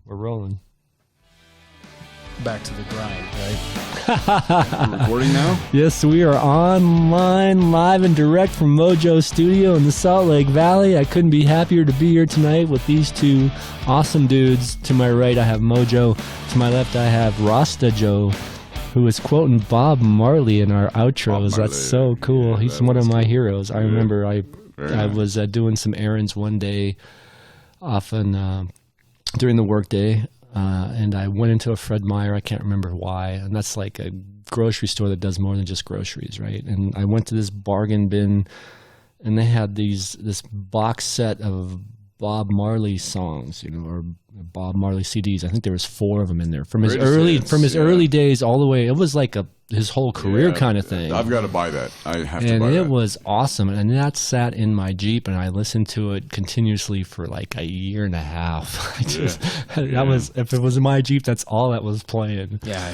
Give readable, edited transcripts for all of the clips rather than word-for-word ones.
We're rolling. Back to the grind, right? We're recording now? Yes, we are online, live and direct from Mojo Studio in the Salt Lake Valley. I couldn't be happier to be here tonight with these two awesome dudes. To my right, I have Mojo. To my left, I have Rasta Joe, who is quoting Bob Marley in our outros. That's so cool. He's one of my heroes. I remember I was doing some errands one day often during the workday. And I went into a Fred Meyer, I can't remember why, and that's like a grocery store that does more than just groceries, right? And I went to this bargain bin, and they had this box set of Bob Marley songs, or Bob Marley CDs. I think there was 4 of them in there from his early days all the way. It was like his whole career kind of thing. I've got to buy that. I have to buy that. And it was awesome. And that sat in my Jeep, and I listened to it continuously for like a year and a half. That was, if it was in my Jeep, that's all that was playing. Yeah,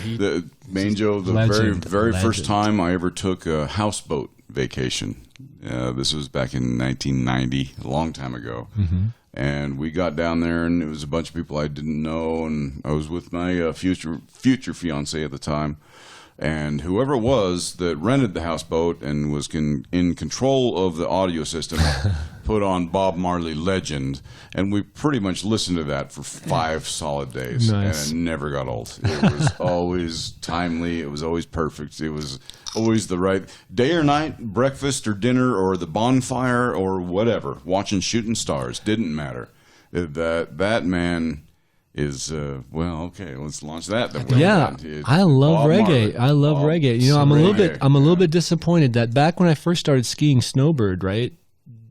Manjo, the very first time I ever took a houseboat vacation. This was back in 1990, a long time ago. Mm-hmm. And we got down there, and it was a bunch of people I didn't know, and I was with my future fiance at the time. And whoever it was that rented the houseboat and was in control of the audio system put on Bob Marley Legend, and we pretty much listened to that for 5 solid days. Nice. And it never got old. It was always timely. It was always perfect. It was always the right day or night, breakfast or dinner or the bonfire or whatever. Watching shooting stars didn't matter. That man is okay. Let's launch that. I love reggae. I love reggae. I'm a little bit disappointed that back when I first started skiing snowbird, right?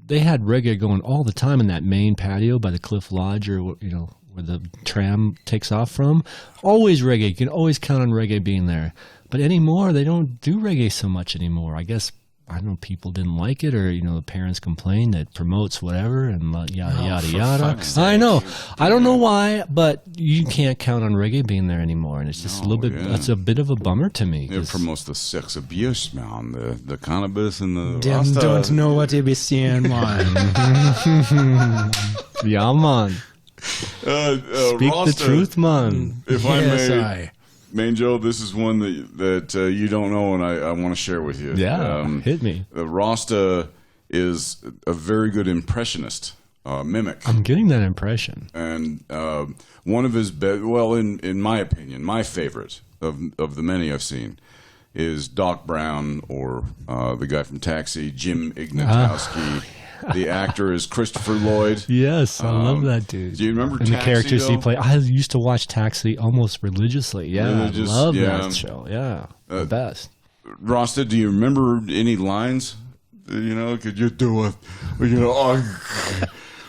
They had reggae going all the time in that main patio by the Cliff Lodge, or where the tram takes off from. Always reggae. You can always count on reggae being there. But anymore, they don't do reggae so much anymore. I guess, I don't know, people didn't like it, or the parents complained that it promotes whatever and yada yada. I know. I don't know why, but you can't count on reggae being there anymore, and it's just a little bit. That's a bit of a bummer to me. It promotes the sex abuse, man. The cannabis and the Them Rasta. don't know what they be saying, man. Yeah, man. Speak Rasta, the truth, man. If I may. Manjo, this is one that you don't know, and I want to share with you. Yeah, hit me. Rasta is a very good impressionist, mimic. I'm getting that impression. And one of his in my opinion, my favorite of the many I've seen is Doc Brown, or the guy from Taxi, Jim Ignatowski. The actor is Christopher Lloyd. Yes, I love that dude. Do you remember and Taxi, the characters though? he played? I used to watch Taxi almost religiously. Yeah, I love that show. Yeah, the best. Rasta, do you remember any lines? Could you do it?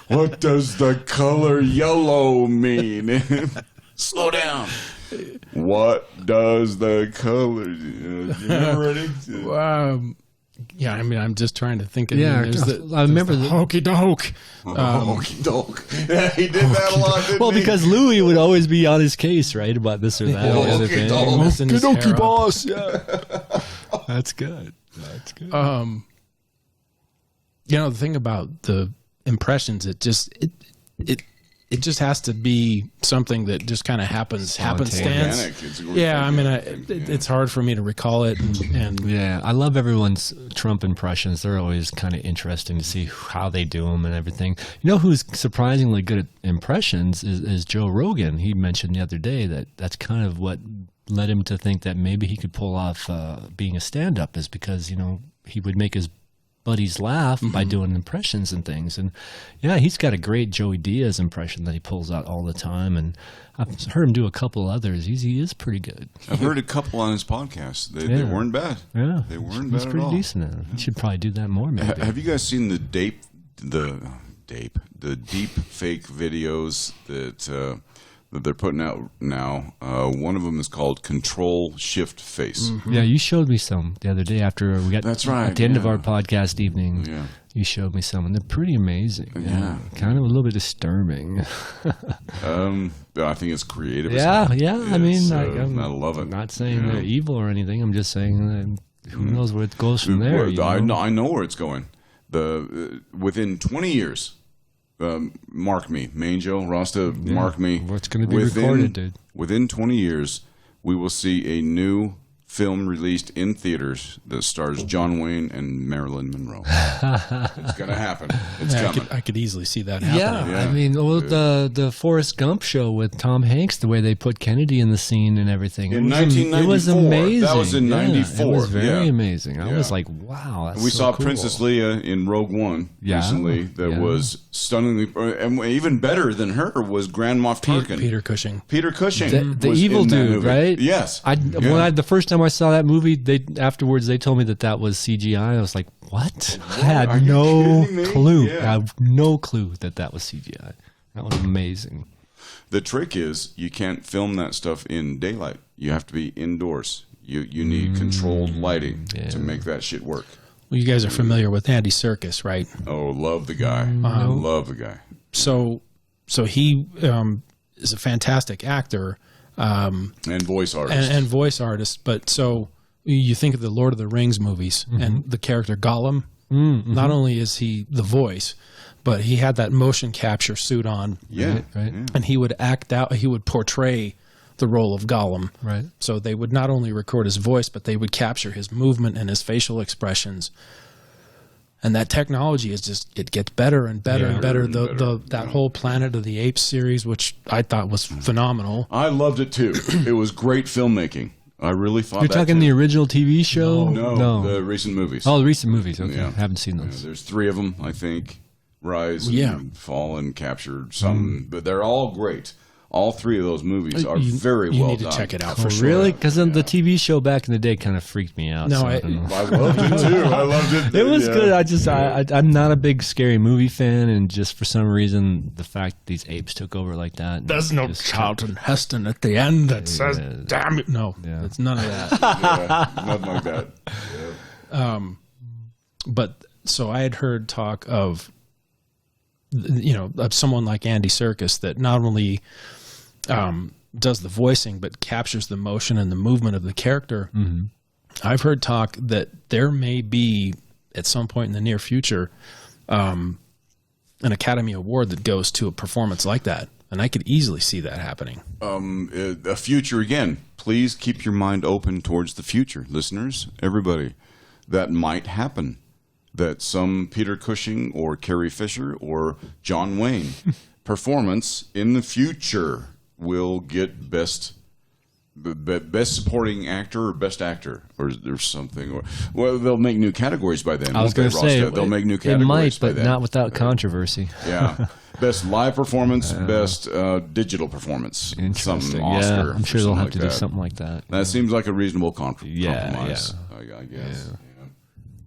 What does the color yellow mean? Slow down. What does the color? Do you remember any? Yeah, I mean, I'm just trying to think. I remember the hokey doke. Hokey doke. Yeah, he did that a lot, didn't he? Because Louis would always be on his case, right, about this or that. Hokey doke. Hokey doke, boss. Yeah, that's good. That's good. The thing about the impressions, it just has to be something that just kind of happenstance. Yeah, I mean, it's hard for me to recall it. And yeah, I love everyone's Trump impressions. They're always kind of interesting to see how they do them and everything. Who's surprisingly good at impressions is Joe Rogan. He mentioned the other day that that's kind of what led him to think that maybe he could pull off being a stand-up, is because, he would make his buddies laugh by doing impressions and things. And yeah, he's got a great Joey Diaz impression that he pulls out all the time, and I've heard him do a couple others. He is pretty good. I've heard a couple on his podcast. They weren't bad. Yeah, they weren't bad at all. He's pretty decent at it. He should probably do that more, maybe. Have you guys seen the deep fake videos that they're putting out now? One of them is called Control Shift Face. Mm-hmm. Yeah, you showed me some the other day after we got. That's right. At the end of our podcast evening, you showed me some, and they're pretty amazing. Yeah, kind of a little bit disturbing. I think it's creative. Yeah. I mean, I love it. I'm not saying they're evil or anything. I'm just saying that who knows where it goes from there. I know where it's going. Within 20 years mark me, Manjo, Rasta, mark me. What's going to be recorded, dude? Within 20 years, we will see a new film released in theaters that stars John Wayne and Marilyn Monroe. It's going to happen. It's coming. I could easily see that happening. Yeah. I mean, the Forrest Gump show with Tom Hanks, the way they put Kennedy in the scene and everything. In 1994. It was amazing. That was in 94. It was very amazing. I was like, wow, that's We saw cool. Princess Leia in Rogue One recently that was stunningly, and even better than her was Grand Moff Tarkin. Peter Cushing. Peter Cushing. The was evil in that dude, movie. right? Yes. The first time I saw that movie, afterwards they told me that was CGI. I was like, what? I had no clue. Yeah. I had no clue that was CGI. That was amazing. The trick is you can't film that stuff in daylight. You have to be indoors. You need controlled lighting to make that shit work. Well, you guys are familiar with Andy Serkis, right? Oh, love the guy. Love the guy. So he is a fantastic actor. And voice artist. And voice artist. But so you think of the Lord of the Rings movies and the character Gollum. Not only is he the voice, but he had that motion capture suit on. Yeah. Right. And he would act out, he would portray the role of Gollum. Right. So they would not only record his voice, but they would capture his movement and his facial expressions. And that technology is just, it gets better and better and better. That whole Planet of the Apes series, which I thought was phenomenal. I loved it too. It was great filmmaking. I really thought You're that talking too. the original TV show? No, the recent movies. Oh, the recent movies. Okay. Yeah. Haven't seen those. There's 3 of them, I think. Rise and Fall and Capture some, but they're all great. All 3 of those movies are very well done. You need to check it out for sure. Really? Because the TV show back in the day kind of freaked me out. No, so I loved it too. I loved it. It was good. I'm not a big scary movie fan, and just for some reason, the fact these apes took over like that. There's no Charlton Heston at the end that says, damn it. No, it's none of that. Nothing like that. Yeah. But so I had heard talk of, of someone like Andy Serkis that not only does the voicing, but captures the motion and the movement of the character. Mm-hmm. I've heard talk that there may be, at some point in the near future, an Academy Award that goes to a performance like that. And I could easily see that happening. A future, again, please keep your mind open towards the future, listeners, everybody. That might happen. That some Peter Cushing or Carrie Fisher or John Wayne performance in the future will get best supporting actor or best actor or something. Well, they'll make new categories by then. I was going to say they'll make new categories. It might, by but then. not without controversy. Yeah, best live performance, best digital performance. Something Oscar. Yeah, I'm sure they'll have like to do something like that. That seems like a reasonable compromise. Yeah. I guess.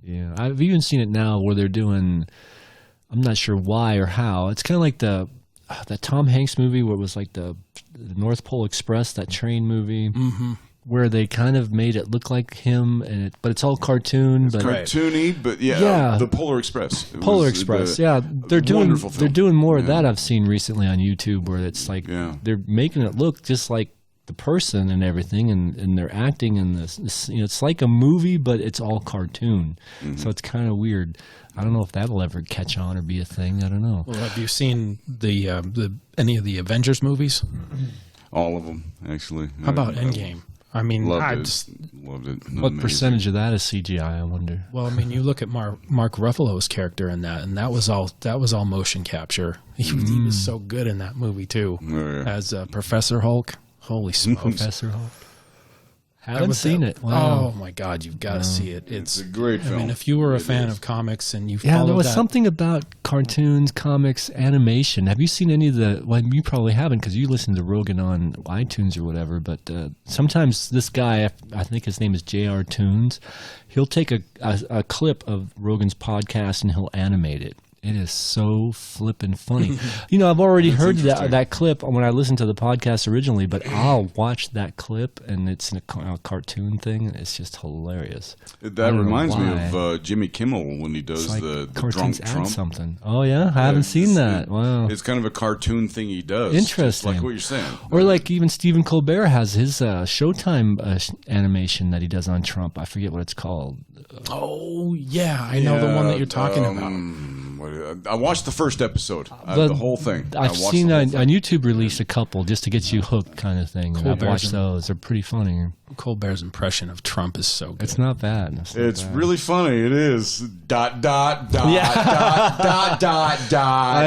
Yeah, I've even seen it now where they're doing, I'm not sure why or how. It's kind of like the Tom Hanks movie where it was like the North Pole Express, that train movie, where they kind of made it look like him, but it's all cartoon. But cartoony, but the Polar Express. They're doing more of that. I've seen recently on YouTube where it's like they're making it look just like the person and everything, and they're acting in this it's like a movie, but it's all cartoon. So it's kind of weird. I don't know if that'll ever catch on or be a thing. I don't know. Well, have you seen the any of the Avengers movies? All of them, actually. How about Endgame? I mean, loved it. What percentage of that is CGI? I wonder. Well, I mean, you look at Mark Ruffalo's character in that, and that was all motion capture. He was so good in that movie too, as Professor Hulk. Holy smokes! Professor Hulk. Haven't seen it. Wow. Oh my God, you've got to see it. It's a great film. I mean, if you were a fan of comics and you followed there was something about cartoons, comics, animation. Have you seen any of the? Well, you probably haven't because you listen to Rogan on iTunes or whatever. But sometimes this guy, I think his name is J.R. Toons, he'll take a clip of Rogan's podcast and he'll animate it. It is so flippin' funny. I've already heard that clip when I listened to the podcast originally, but I'll watch that clip, and it's a cartoon thing, and it's just hilarious. That reminds me of Jimmy Kimmel when he does the drunk Trump. Something. Oh, yeah? I haven't seen that. Wow. It's kind of a cartoon thing he does. Interesting. Like what you're saying. Or like even Stephen Colbert has his Showtime animation that he does on Trump. I forget what it's called. Oh, yeah. I know the one that you're talking about. I watched the first episode, the whole thing. I've seen on YouTube release a couple just to get you hooked, kind of thing. And I've watched those; they're pretty funny. Colbert's impression of Trump is so good. It's not bad. It's really funny. It is. ... I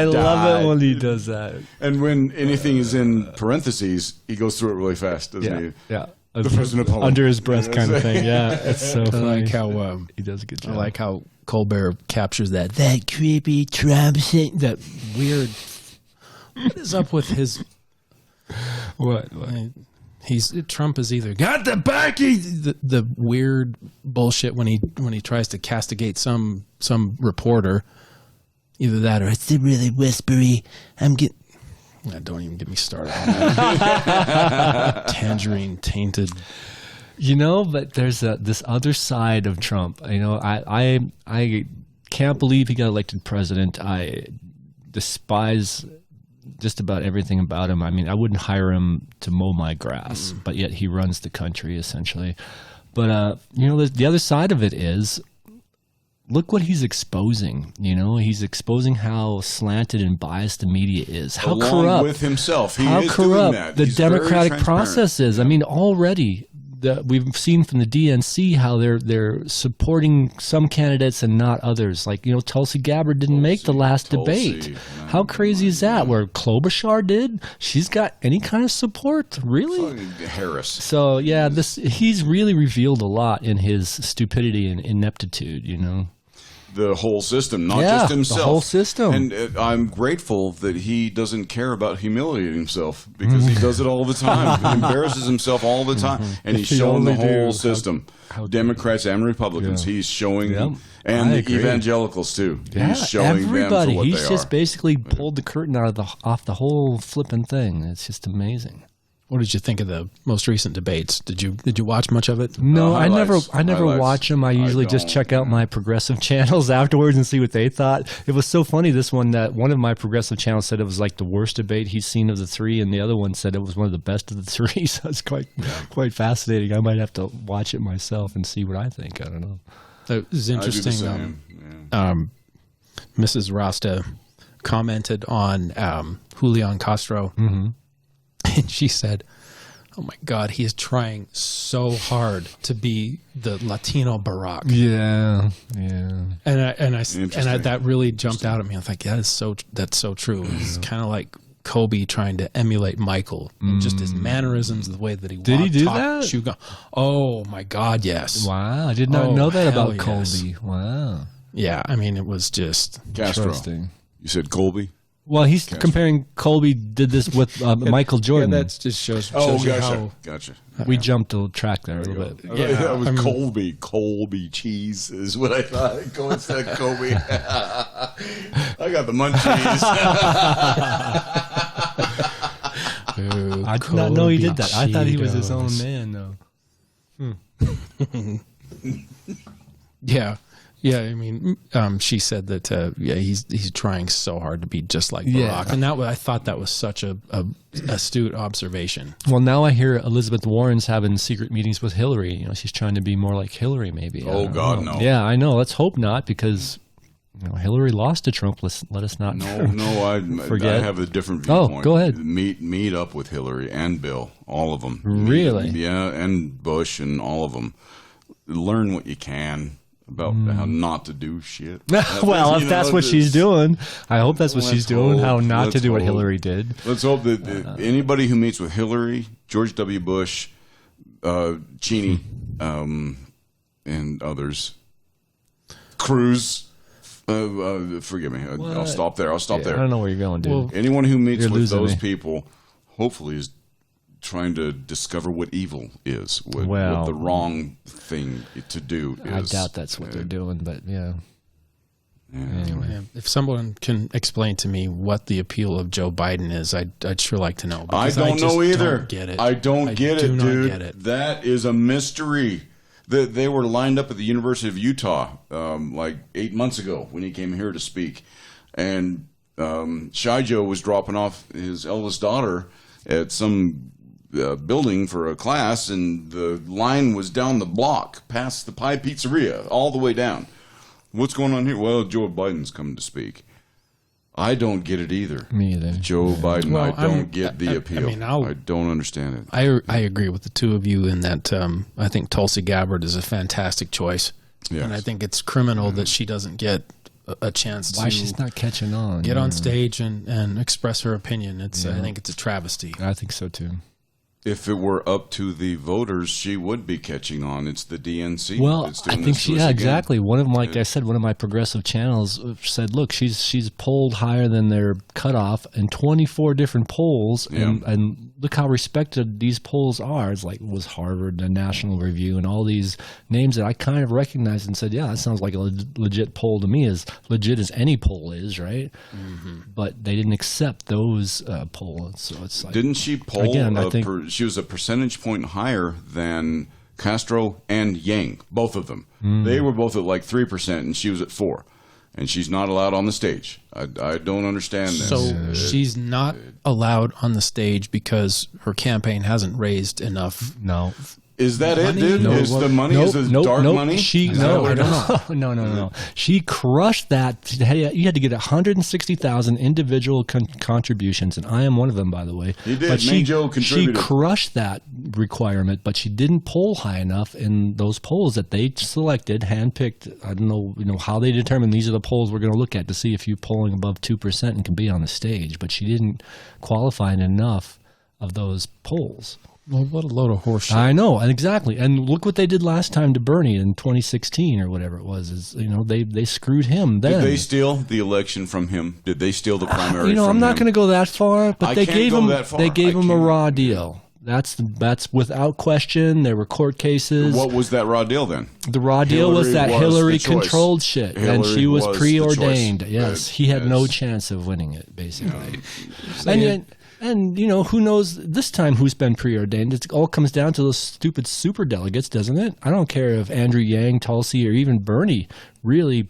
love it when he does that. And when anything is in parentheses, he goes through it really fast, doesn't he? Yeah. The President Poem. Under his breath kind of thing. Yeah, it's so funny. I like how he does a good job. I like how Colbert captures that creepy Trump thing, that weird. What is up with his? What? Trump is either got the backy, the weird bullshit when he tries to castigate some reporter, either that or it's really whispery. Don't even get me started on that. Tangerine tainted. But there's this other side of Trump. I can't believe he got elected president. I despise just about everything about him. I mean, I wouldn't hire him to mow my grass, but yet he runs the country essentially. But the other side of it is, look what he's exposing. He's exposing how slanted and biased the media is. How corrupt with himself. How corrupt the democratic process is. I mean, already we've seen from the DNC how they're supporting some candidates and not others. Like Tulsi Gabbard didn't make the last debate. No, how crazy is that? Where Klobuchar did, she's got any kind of support, really? Harris. So yeah, he's really revealed a lot in his stupidity and ineptitude. The whole system, not just himself. The whole system. And I'm grateful that he doesn't care about humiliating himself, because he does it all the time. He embarrasses himself all the time. And he's showing the whole system. Democrats and Republicans. He's showing them. And the evangelicals, too. He's showing them for what He's just basically pulled the curtain off the whole flipping thing. It's just amazing. What did you think of the most recent debates? Did you watch much of it? No, I never watch them. I usually just check out my progressive channels afterwards and see what they thought. It was so funny, this one, that one of my progressive channels said it was like the worst debate he's seen of the three, and the other one said it was one of the best of the three. So it's quite fascinating. I might have to watch it myself and see what I think. I don't know. It was interesting. Mrs. Rasta commented on Julian Castro. Mm-hmm. And she said, "Oh my God, he is trying so hard to be the Latino Barack." Yeah. And that really jumped out at me. I was like, "Yeah, that's so true." It's kind of like Kobe trying to emulate Michael, and just his mannerisms, the way that he walked. Did he do that? Oh my God, yes! Wow, I did not know that about Kobe. Wow. Yeah, I mean, it was just Castro. You said Colby. Well, he's comparing Colby did this with Michael Jordan. Yeah, that just shows gotcha. We jumped the track there a little bit. Yeah, that was Colby cheese is what I thought. Go instead of Kobe. I got the munchies. I did not know he did that. I thought he was his own man, though. Yeah. Yeah, I mean, she said that. He's trying so hard to be just like Barack, and I thought that was such a astute observation. Well, now I hear Elizabeth Warren's having secret meetings with Hillary. She's trying to be more like Hillary, maybe. Oh God, no. Yeah, I know. Let's hope not, because Hillary lost to Trump. Let us not. No, forget. I have a different viewpoint. Oh, go ahead. Meet up with Hillary and Bill, all of them. Really? And Bush and all of them. Learn what you can about how not to do shit. Well, if that's what she's doing, I hope that's what she's doing, how not to do what Hillary did. Let's hope that anybody who meets with Hillary, George W. Bush, Cheney, and others, Cruz, forgive me, I'll stop there. I don't know where you're going, dude. Well, anyone who meets with those people, hopefully is trying to discover what evil is, what the wrong thing to do is. I doubt that's what they're doing, but yeah. Anyway, if someone can explain to me what the appeal of Joe Biden is, I'd sure like to know. I don't know either. Don't get it. I don't get it, dude. Get it. That is a mystery. They were lined up at the University of Utah like 8 months ago when he came here to speak, and Shy Joe was dropping off his eldest daughter at some building for a class, and the line was down the block past the Pie Pizzeria all the way down. What's going on here? Well, Joe Biden's coming to speak. I don't get it either. Me either. Joe Biden, well, I don't get the appeal. I don't understand it. I agree with the two of you in that I think Tulsi Gabbard is a fantastic choice. Yes. And I think it's criminal that she doesn't get a chance Why she's not catching on. Get on stage and express her opinion. I think it's a travesty. I think so too. If it were up to the voters, she would be catching on. It's the DNC. Well, I think exactly. One of them, like I said, one of my progressive channels said, look, she's polled higher than their cutoff in 24 different polls, and look how respected these polls are. It's like was Harvard, the National Review, and all these names that I kind of recognized and said, yeah, that sounds like a legit poll to me, as legit as any poll is, right? Mm-hmm. But they didn't accept those polls, so it's like, didn't she poll? Again, I think she was a percentage point higher than Castro and Yang, both of them. They were both at like 3%, and she was at 4%. And she's not allowed on the stage. I don't understand this. So she's not allowed on the stage because her campaign hasn't raised enough. No. Is that money? It, dude? No, is the money dark money? No. She crushed that. You had to get 160,000 individual contributions, and I am one of them, by the way. He did. Joe contributed. She crushed that requirement, but she didn't poll high enough in those polls that they selected, handpicked. I don't know, how they determined these are the polls we're going to look at to see if you're polling above 2% and can be on the stage. But she didn't qualify in enough of those polls. Well, what a load of horse shit. I know, exactly. And look what they did last time to Bernie in 2016 or whatever it was. They screwed him then. Did they steal the election from him? Did they steal the primary from him? I'm not going to go that far, but they gave him a raw deal. That's without question. There were court cases. What was that raw deal then? The raw deal was that Hillary controlled shit, and she was preordained. Yes, he had no chance of winning it, basically. And who knows this time who's been preordained? It all comes down to those stupid superdelegates, doesn't it? I don't care if Andrew Yang, Tulsi, or even Bernie really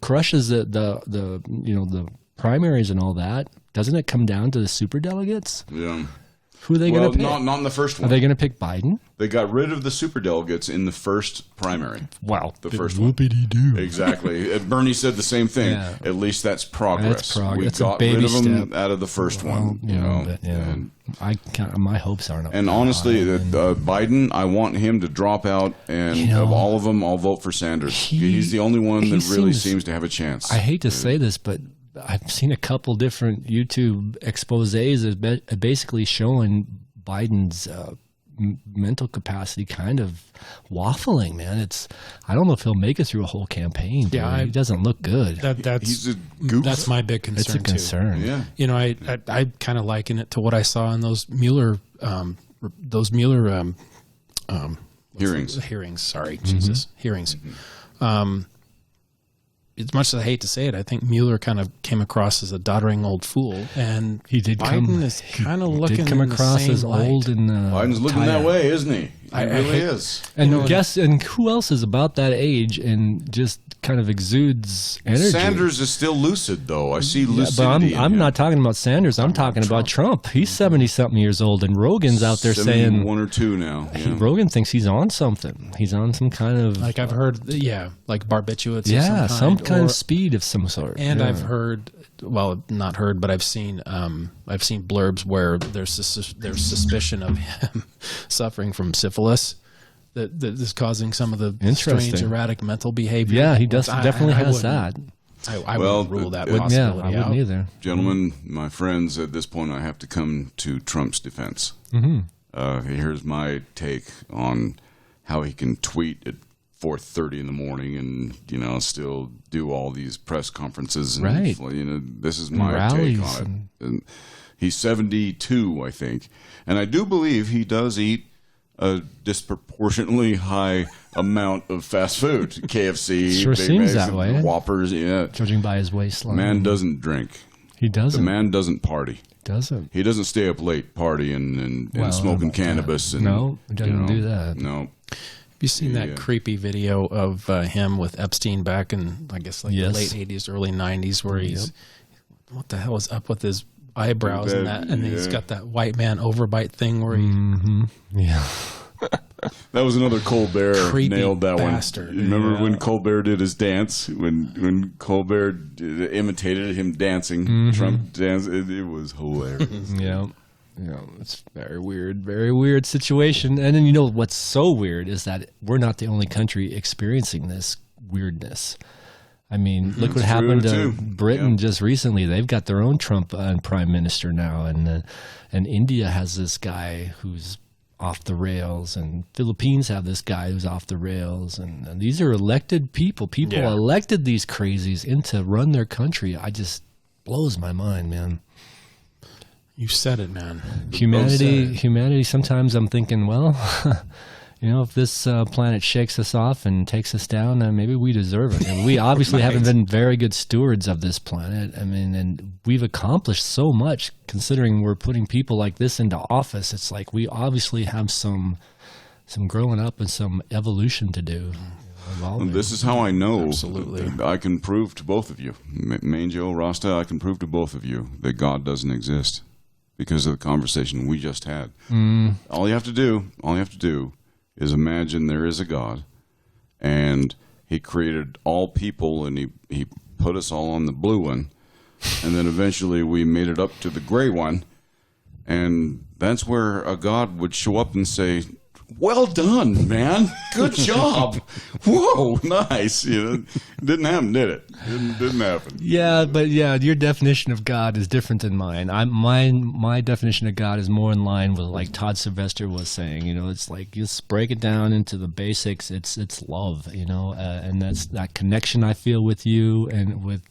crushes the primaries and all that. Doesn't it come down to the superdelegates? Yeah. Who are they going to pick? Not in the first one. Are they going to pick Biden? They got rid of the superdelegates in the first primary. Wow. The first one. Whoopity-doo. Exactly. Bernie said the same thing. Yeah. At least that's progress. We got rid of them out of the first one. My hopes aren't up. And honestly, Biden, I want him to drop out, and of all of them, I'll vote for Sanders. He's the only one that really seems to have a chance. I hate to say this, but I've seen a couple different YouTube exposés of basically showing Biden's mental capacity kind of waffling, man. I don't know if he'll make it through a whole campaign. Yeah, he doesn't look good. He's a goof. That's my big concern. It's a concern. Too. Yeah. I kind of liken it to what I saw in those Mueller hearings. Sorry, Jesus, hearings. As much as I hate to say it, I think Mueller kind of came across as a doddering old fool, and Biden is kind of looking. Did come across as old and Biden's looking tired. That way, isn't he? He really is. And and who else is about that age and just kind of exudes energy? Sanders is still lucid, though. I see lucidity. But I'm not talking about Sanders. I'm talking about Trump. He's 70-something years old, and Rogan's out there saying 1 or 2 now. Yeah. Rogan thinks he's on something. He's on some kind of like I've heard, like barbiturates. Yeah, some kind of speed of some sort. And I've heard. Well, not heard, but I've seen blurbs where there's suspicion of him suffering from syphilis that is causing some of the strange, erratic mental behavior. Yeah, he definitely has that. I wouldn't rule that possibility out. I wouldn't either. Gentlemen, my friends, at this point, I have to come to Trump's defense. Mm-hmm. Here's my take on how he can tweet at 4:30 in the morning and still do all these press conferences and right. This is my take on it. And he's 72, I think, and I do believe he does eat a disproportionately high amount of fast food. KFC, sure Big seems Macs, that way. Whoppers, yeah. Judging by his waistline. Man doesn't drink. He doesn't. The man doesn't party. Doesn't. He doesn't stay up late partying and smoking cannabis. And, no, he doesn't do that. No. Have you seen that creepy video of him with Epstein back in, I guess, like the late 80s, early 90s, where he's, what the hell is up with his eyebrows and that, and he's got that white man overbite thing where he... Mm-hmm. Yeah. That was another Colbert Creepy nailed that bastard. one. You remember when Colbert did his dance? When Colbert imitated him dancing, Trump dance, it was hilarious. Yeah. It's very weird situation. And then what's so weird is that we're not the only country experiencing this weirdness. I mean, look what happened to Britain just recently. They've got their own Trump prime minister now, and India has this guy who's off the rails, and Philippines have this guy who's off the rails, and these are elected people. People elected these crazies in to run their country. I just blows my mind, man. You said it, man. Humanity. Sometimes I'm thinking, well, if this planet shakes us off and takes us down, maybe we deserve it. And we obviously haven't been very good stewards of this planet. I mean, and we've accomplished so much considering we're putting people like this into office. It's like we obviously have some growing up and some evolution to do. This is how I know. Absolutely. I can prove to both of you, Manjo, Rasta, I can prove to both of you that God doesn't exist because of the conversation we just had. All you have to do is imagine there is a God, and he created all people, and he put us all on the blue one, and then eventually we made it up to the gray one, and that's where a God would show up and say, well done, man. Good job. Whoa, nice. It didn't happen, did it? Didn't happen. Yeah, but your definition of God is different than mine. My definition of God is more in line with like Todd Sylvester was saying. It's like just break it down into the basics. It's love, and that's that connection I feel with you and with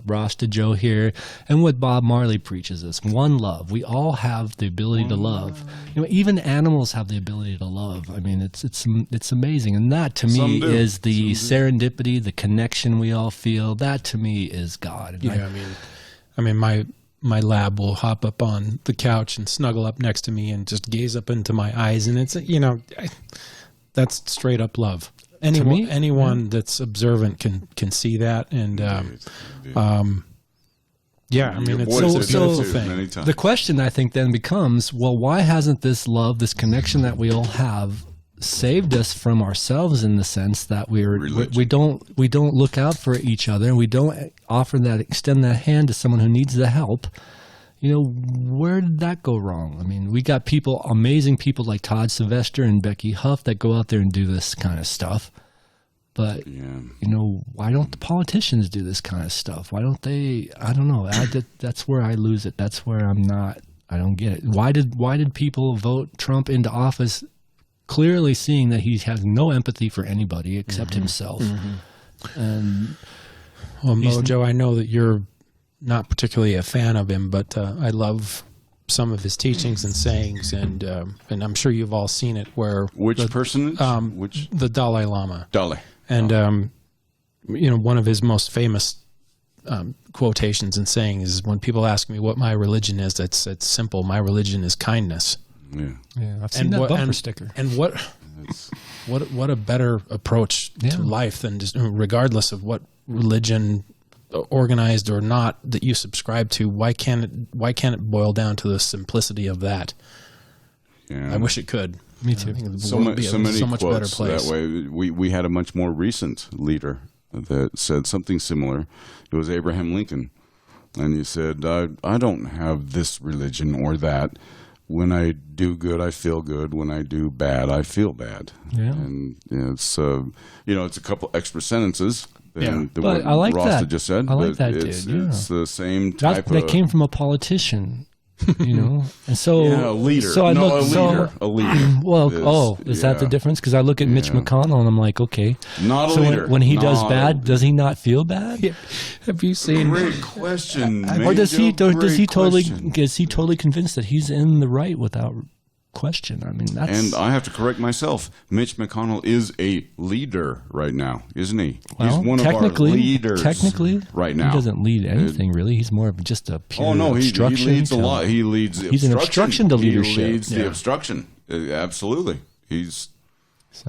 Rasta Joe here, and what Bob Marley preaches us. One love. We all have the ability to love. Even animals have the ability to love. I mean, it's amazing, and that to me is the serendipity, the connection we all feel. That to me is God. I mean, my lab will hop up on the couch and snuggle up next to me and just gaze up into my eyes, and it's that's straight up love. Anyone that's observant can see that, and yeah, I mean, it's a beautiful thing. The question I think then becomes, well, why hasn't this love, this connection that we all have, saved us from ourselves in the sense that we don't look out for each other, and we don't extend that hand to someone who needs the help? Where did that go wrong? I mean, we got amazing people like Todd Sylvester and Becky Huff that go out there and do this kind of stuff. But, why don't the politicians do this kind of stuff? Why don't they? I don't know. That's where I lose it. That's where I don't get it. Why did people vote Trump into office, clearly seeing that he has no empathy for anybody except himself? And Mojo, I know that you're not particularly a fan of him, but I love some of his teachings and sayings, and I'm sure you've all seen it. Which the Dalai Lama. Dalai. And, one of his most famous quotations and sayings is, when people ask me what my religion is, it's simple. My religion is kindness. Yeah, I've seen that bumper sticker. And what a better approach to life than just, regardless of what religion, organized or not, that you subscribe to, why can't it boil down to the simplicity of that? Yeah. I wish it could. Me too. So much better place. That way, we had a much more recent leader that said something similar. It was Abraham Lincoln, and he said, "I don't have this religion or that. When I do good, I feel good. When I do bad, I feel bad." Yeah, and it's it's a couple extra sentences. But I like Rasta that. just said. I like that, it's, dude. It's the same type that came from a politician. And so a leader. So I look, a leader. Well, is that the difference? Because I look at Mitch McConnell and I'm like, okay, not a leader. When he does bad, does he not feel bad? Yeah. Have you seen? Great question. Or does he totally convinced that he's in the right without question? I mean, that's. And I have to correct myself. Mitch McConnell is a leader right now, isn't he? Well, he's one of our leaders. Technically, right now, he doesn't lead anything really. He's more of just a pure obstruction. He leads a lot. He leads. He's an obstruction to leadership. He leads the obstruction. Absolutely, he's.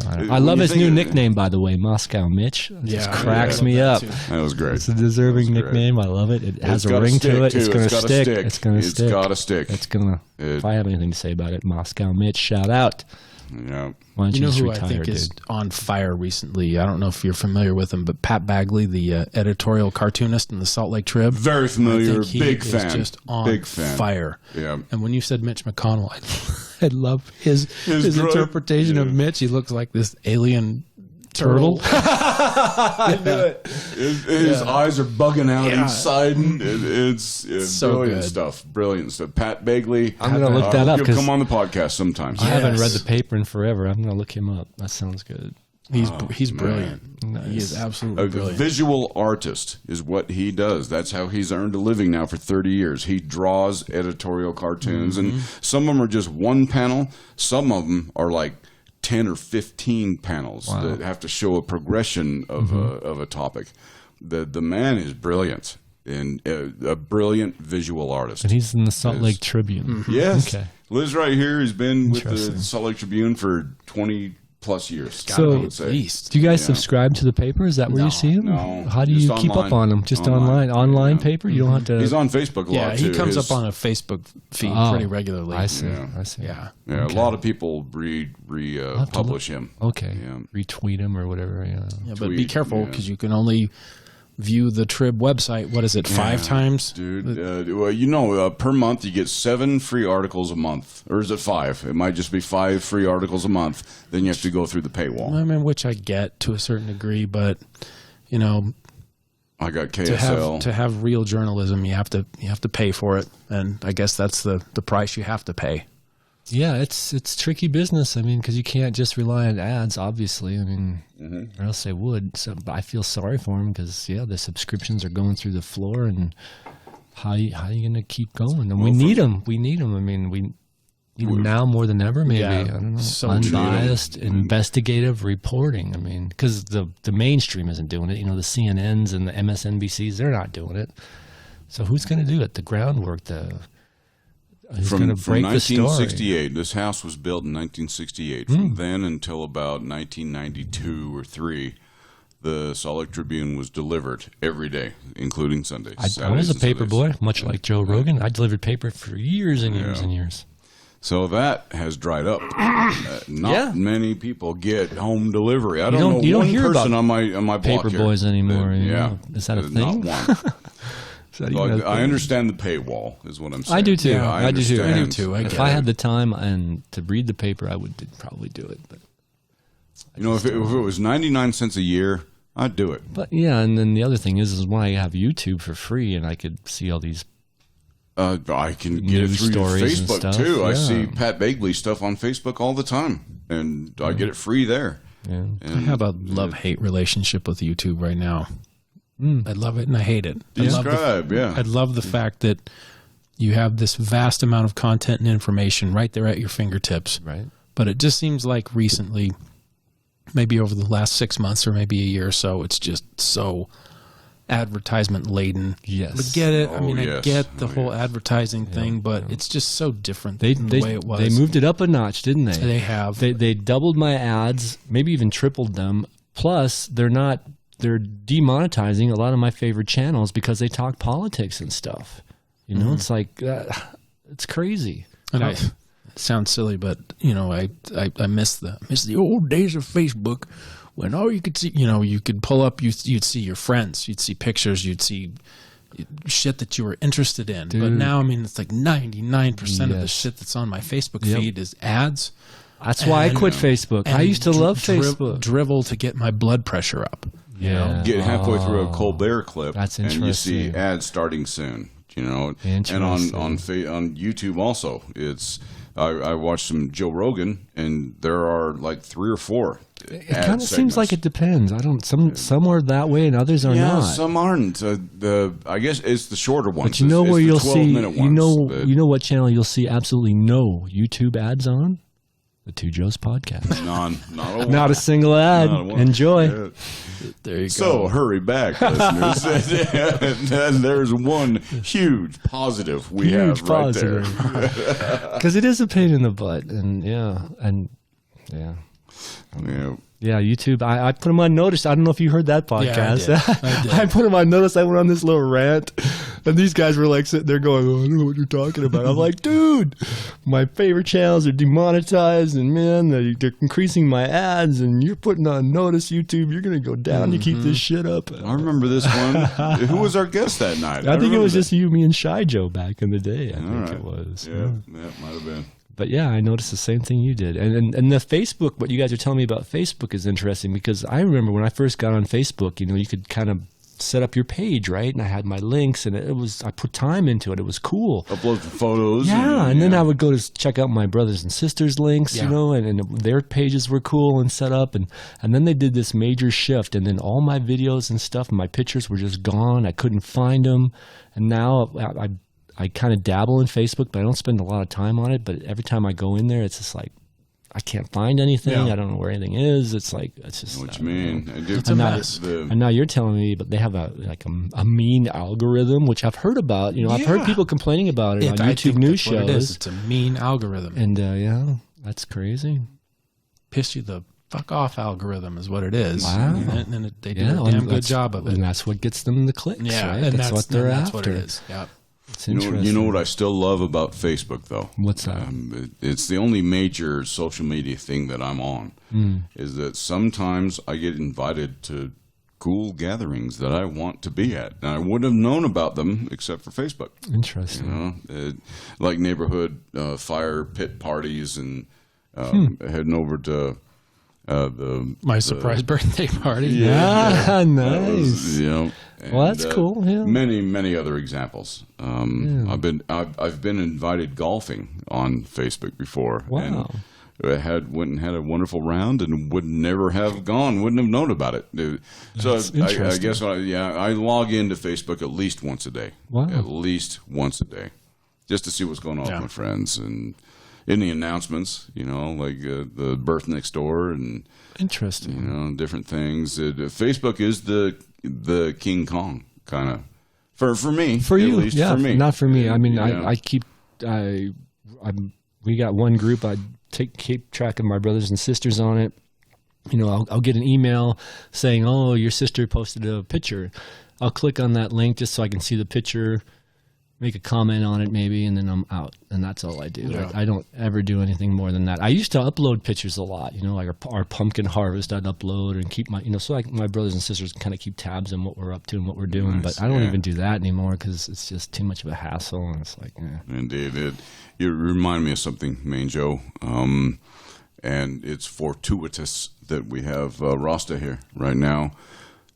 I love his new nickname, by the way, Moscow Mitch. It just cracks me up. That was great. It's a deserving nickname. I love it. It has a ring to it. It's going to stick. It's going to stick. It's got to stick. It's going to. If I have anything to say about it, Moscow Mitch, shout out. Yeah. You know who I think is on fire recently? I don't know if you're familiar with him, but Pat Bagley, the editorial cartoonist in the Salt Lake Trib. Very familiar. Big is fan. Just on Big fan. Fire. Yeah. And when you said Mitch McConnell, I love his interpretation of Mitch. He looks like this alien turtle. I knew it. His eyes are bugging out inside. It's so brilliant good stuff. Brilliant stuff. Pat Bagley. I'm going to look that up. He'll come on the podcast sometimes. I haven't read the paper in forever. I'm going to look him up. That sounds good. He's brilliant. Nice. He is absolutely brilliant. A visual artist is what he does. That's how he's earned a living now for 30 years. He draws editorial cartoons, and some of them are just one panel. Some of them are like 10 or 15 panels that have to show a progression of a topic. The man is brilliant and a brilliant visual artist. And he's in the Salt Lake Tribune. Yes. Okay. Lives right here. He's been with the Salt Lake Tribune for 20 plus years. So, I would say. Do you guys subscribe to the paper? Is that where you see him? No. How do you keep up on him? Just online? Online paper? You don't have to... He's on Facebook a lot, too. He comes up on a Facebook feed pretty regularly. I see. Yeah. Yeah, a lot of people publish him. Okay. Yeah. Retweet him or whatever. Yeah, but be careful because you can only view the Trib website. What is it? 5 times, dude? Well, per month you get 7 free articles a month, or is it 5? It might just be 5 free articles a month. Then you have to go through the paywall. I mean, which I get to a certain degree, but I got KSL. To have real journalism, you have to pay for it, and I guess that's the price you have to pay. Yeah, it's tricky business. I mean, because you can't just rely on ads, obviously. I mean, or else they would. So I feel sorry for them because, the subscriptions are going through the floor, and how are you going to keep going? And we need them. We need them. I mean, now more than ever, maybe. I don't know. So unbiased, investigative reporting. I mean, because the mainstream isn't doing it. The CNNs and the MSNBCs, they're not doing it. So who's going to do it? The groundwork, From 1968, this house was built in 1968. From then until about 1992 or 3, the Salt Lake Tribune was delivered every day, incling Sundays. I was a paper boy, much like Joe Rogan. I delivered paper for years and years and years. So that has dried up. Not many people get home delivery. I don't know one person on my block paper here. boys anymore. Is that a thing? Not one. I understand the paywall, is what I'm saying. I do too. Yeah, I do too. If I had the the time and to read the paper, I would probably do it. But if it was 99 cents a year, I'd do it. But and then the other thing is when I have YouTube for free and I could see all these. I can get it through Facebook too. I see Pat Bagley stuff on Facebook all the time, and I get it free there. Yeah. I have a love-hate relationship with YouTube right now. I love it and I hate it. I love the fact that you have this vast amount of content and information right there at your fingertips. Right. But it just seems like recently, maybe over the last 6 months or maybe a year or so, it's just so advertisement laden. Yes. But get it? I get the whole advertising thing, but it's just so different than the way it was. They moved it up a notch, didn't they? They have. They doubled my ads, maybe even tripled them. Plus, they're demonetizing a lot of my favorite channels because they talk politics and stuff. It's like it's crazy. And it sounds silly, but I miss the old days of Facebook when all you could see, you could pull up, you'd see your friends, you'd see pictures, you'd see shit that you were interested in. Dude. But now, it's like 99% of the shit that's on my Facebook feed is ads. That's why I quit Facebook. I used to love Facebook. Drivel to get my blood pressure up. Get halfway through a Colbert clip, that's and you see ads starting soon. And on YouTube also, I watched some Joe Rogan, and there are like 3 or 4. It kind of seems like it depends. Some are that way, and others are not. Some aren't. I guess it's the shorter ones. But where you'll see, ones, what channel you'll see absolutely no YouTube ads on? The Two Joes podcast. Not a single ad. Enjoy. Yeah. There you go. So hurry back, listeners. And there's one huge positive we have right there. Because it is a pain in the butt, and YouTube. I put them on notice. I don't know if you heard that podcast. Yeah, I did. I put them on notice. I went on this little rant And these guys were like sitting there going, oh, I don't know what you're talking about. I'm like, dude, my favorite channels are demonetized, and man, they're increasing my ads, and you're putting on notice, YouTube. You're going to go down to keep this shit up. I remember this one. Who was our guest that night? I think it was just you, me, and Shy Joe back in the day. I think it was. Yeah, that might have been. But yeah, I noticed the same thing you did. And the Facebook, what you guys are telling me about Facebook is interesting, because I remember when I first got on Facebook, you could kind of set up your page, right? And I had my links, and I put time into it. It was cool. Upload the photos. Yeah, and then I would go to check out my brothers and sisters' links, and their pages were cool and set up. And then they did this major shift, and then all my videos and stuff, my pictures were just gone. I couldn't find them. And now I kind of dabble in Facebook, but I don't spend a lot of time on it. But every time I go in there, it's just like, I can't find anything. I don't know where anything is. It's like, it's just. What you mean? It's a mess. And now you're telling me, but they have a mean algorithm, which I've heard about. I've heard people complaining about it on YouTube news shows. It's a mean algorithm. And that's crazy. Piss you the fuck off algorithm is what it is. Wow. And they do a damn good job of it. And that's what gets them the clicks, right? And that's what they're after. That's what it is. Yeah. It's interesting. You know what I still love about Facebook, though? What's that? It's the only major social media thing that I'm on, is that sometimes I get invited to cool gatherings that I want to be at. And I wouldn't have known about them except for Facebook. Interesting. Like neighborhood fire pit parties, and heading over to my surprise birthday party. Yeah, nice. Well, that's cool. Yeah. Many other examples. I've been invited golfing on Facebook before. Wow. And went and had a wonderful round, and would never have gone. Wouldn't have known about it. So I guess I log into Facebook at least once a day. Wow. At least once a day, just to see what's going on with my friends and any announcements. Like the birth next door and interesting. Different things. Facebook is the King Kong kind of for me. For you, at least for me. Not for me. I mean, we got one group. I keep track of my brothers and sisters on it. I'll get an email saying, "Oh, your sister posted a picture." I'll click on that link just so I can see the picture, make a comment on it maybe, and then I'm out. And that's all I do. Yeah. I don't ever do anything more than that. I used to upload pictures a lot, like our pumpkin harvest I'd upload and keep my brothers and sisters kind of keep tabs on what we're up to and what we're doing. Nice, but I don't even do that anymore because it's just too much of a hassle. And it's like, Indeed. You remind me of something, Main Joe. And it's fortuitous that we have Rasta here right now.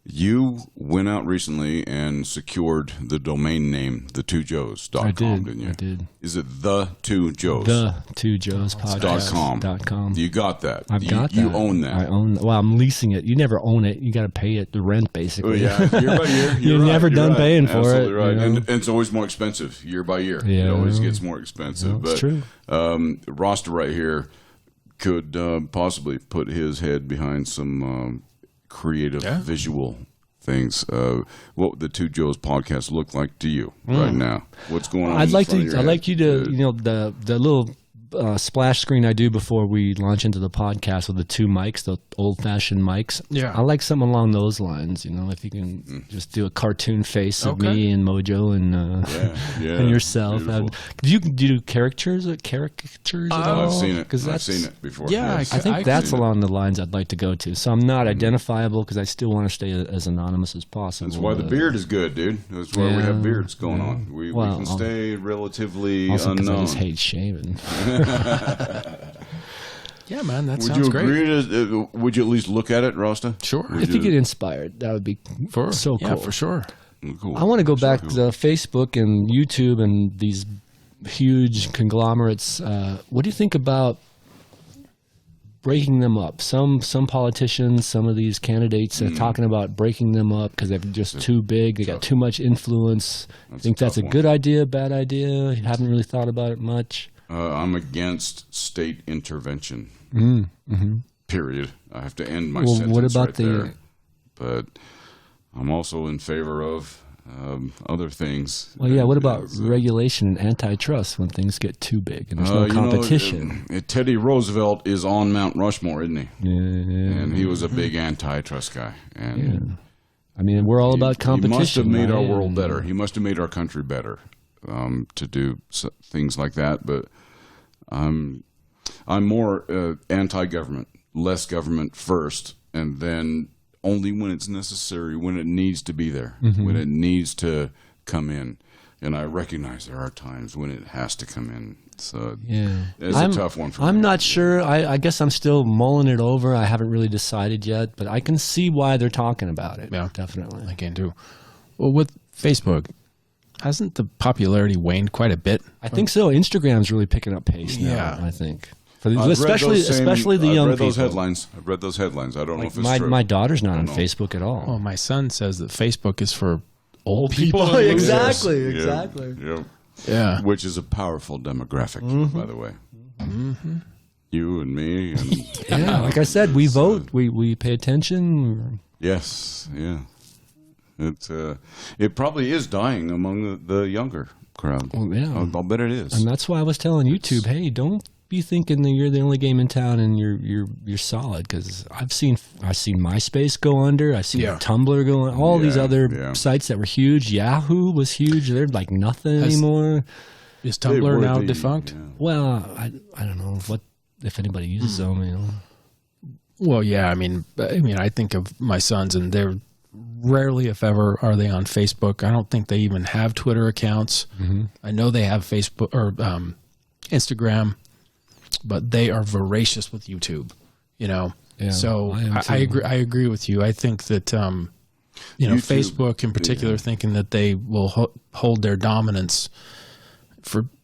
You went out recently and secured the domain name, the2joes.com, didn't you? I did. Is it the2joes? The2joes podcast.com. You got that. I've got that. You own that. I own that. Well, I'm leasing it. You never own it. You got to pay it, the rent, basically. Oh, yeah, year by year. You're never done paying for it. Absolutely right. And it's always more expensive year by year. Yeah. It always gets more expensive. That's true. Roster right here could possibly put his head behind some creative visual things. What would the Two Joes podcast look like to you right now? What's going on? I'd like you to the little splash screen I do before we launch into the podcast with the two mics, the old-fashioned mics. Yeah, I like something along those lines. If you can just do a cartoon face of me and Mojo and yourself. Do you do caricatures at all? I've seen it. I've seen it before. Yeah, yes. I think that's along the lines I'd like to go to. So I'm not identifiable because I still want to stay as anonymous as possible. That's why the beard is good, dude. That's why we have beards going on. We can stay relatively also unknown. I just hate shaving. Yeah, man, that sounds great. Would you at least look at it, Rasta? Sure. If you get inspired, that would be so cool. Yeah, for sure. Cool. I want to go back to Facebook and YouTube and these huge conglomerates. What do you think about breaking them up? Some politicians, some of these candidates are talking about breaking them up because they're just too big. They got too much influence. I think that's a good idea, bad idea? You haven't really thought about it much? I'm against state intervention. Period. I have to end my sentence what about there. But I'm also in favor of other things. Well, yeah. What about regulation and antitrust when things get too big and there's no competition? Teddy Roosevelt is on Mount Rushmore, isn't he? Yeah. And he was a big antitrust guy. And I mean, we're all about competition. He must have made right? our world better. He must have made our country better to do things like that. But I'm more anti-government, less government first, and then only when it's necessary, when it needs to be there, when it needs to come in. And I recognize there are times when it has to come in. So it's a tough one for me. I'm not sure. I guess I'm still mulling it over. I haven't really decided yet, but I can see why they're talking about it. Yeah, definitely. I can too. Well, with Facebook, hasn't the popularity waned quite a bit? I think so. Instagram's really picking up pace now, Yeah. I think. Especially the young people. I've read those headlines. I don't know if it's true. My daughter's not on Facebook at all. Well, my son says that Facebook is for old people. Exactly. Yep. Yeah. Which is a powerful demographic, by the way. You and me. And, yeah, like I said, we vote. We pay attention. Yes, yeah. It probably is dying among the younger crowd. Well, yeah. I'll bet it is. And that's why I was telling YouTube, hey, don't be thinking that you're the only game in town and you're solid, because I've seen MySpace go under, I've seen Tumblr go under, all these other sites that were huge. Yahoo was huge. They're like nothing anymore. Is Tumblr now defunct? Yeah. Well, I don't know if anybody uses them. You know. Well, yeah. I mean, I think of my sons, and they're rarely, if ever, are they on Facebook. I don't think they even have Twitter accounts. I know they have Facebook or Instagram, but they are voracious with YouTube, you know. Yeah, so I agree with you. I think that YouTube, Facebook in particular, thinking that they will hold their dominance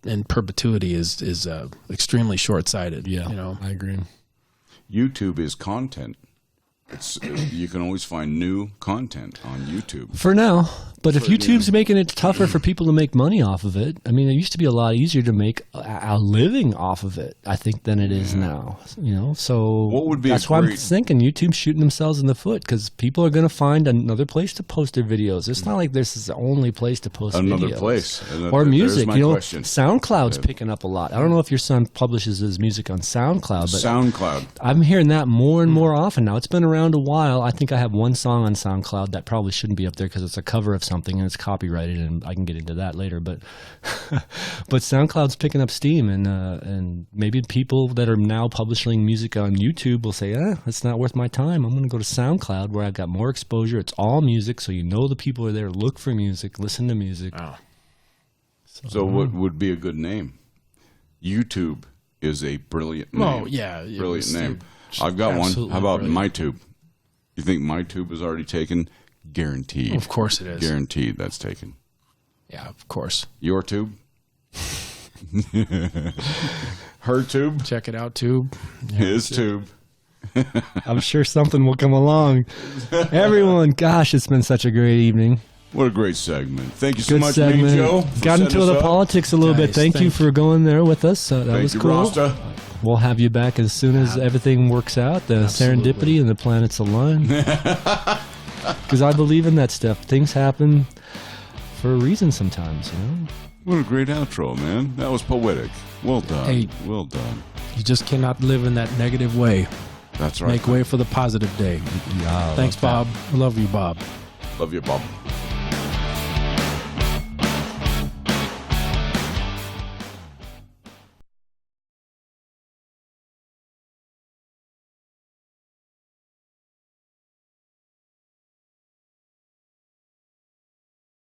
in perpetuity is extremely short-sighted. Yeah, you know, I agree. YouTube is content. You can always find new content on YouTube. For now. But if YouTube's making it tougher for people to make money off of it, I mean, it used to be a lot easier to make a living off of it, I think, than it is now. You know, so that's why I'm thinking YouTube's shooting themselves in the foot, because people are going to find another place to post their videos. It's not like this is the only place to post another videos. Place. Or music. You know, SoundCloud's picking up a lot. I don't know if your son publishes his music on SoundCloud, but SoundCloud. I'm hearing that more and more often now. It's been around a while. I think I have one song on SoundCloud that probably shouldn't be up there because it's a cover of something and it's copyrighted, and I can get into that later. But but SoundCloud's picking up steam, and maybe people that are now publishing music on YouTube will say, it's not worth my time. I'm going to go to SoundCloud where I've got more exposure. It's all music, so you know the people are there. Look for music, listen to music. Oh. So what would be a good name? YouTube is a brilliant name. Oh, yeah. Brilliant name. I've got one. How about MyTube? You think MyTube is already taken? Guaranteed. Of course it is. Guaranteed that's taken. Yeah, of course. Your tube? Her tube? Check it out, tube. Yeah, his tube. I'm sure something will come along. Everyone, gosh, it's been such a great evening. What a great segment. Thank you so Good much, segment. Joe. Got into the politics a little bit. Thank you for going there with us. That was cool. Rasta. We'll have you back as soon as everything works out, the serendipity and the planets align. Because I believe in that stuff. Things happen for a reason sometimes, you know? What a great outro, man. That was poetic. Well done. Hey, well done. You just cannot live in that negative way. That's right. Make way for the positive day. Yeah, thanks, Bob. I love you, Bob. Love you, Bob.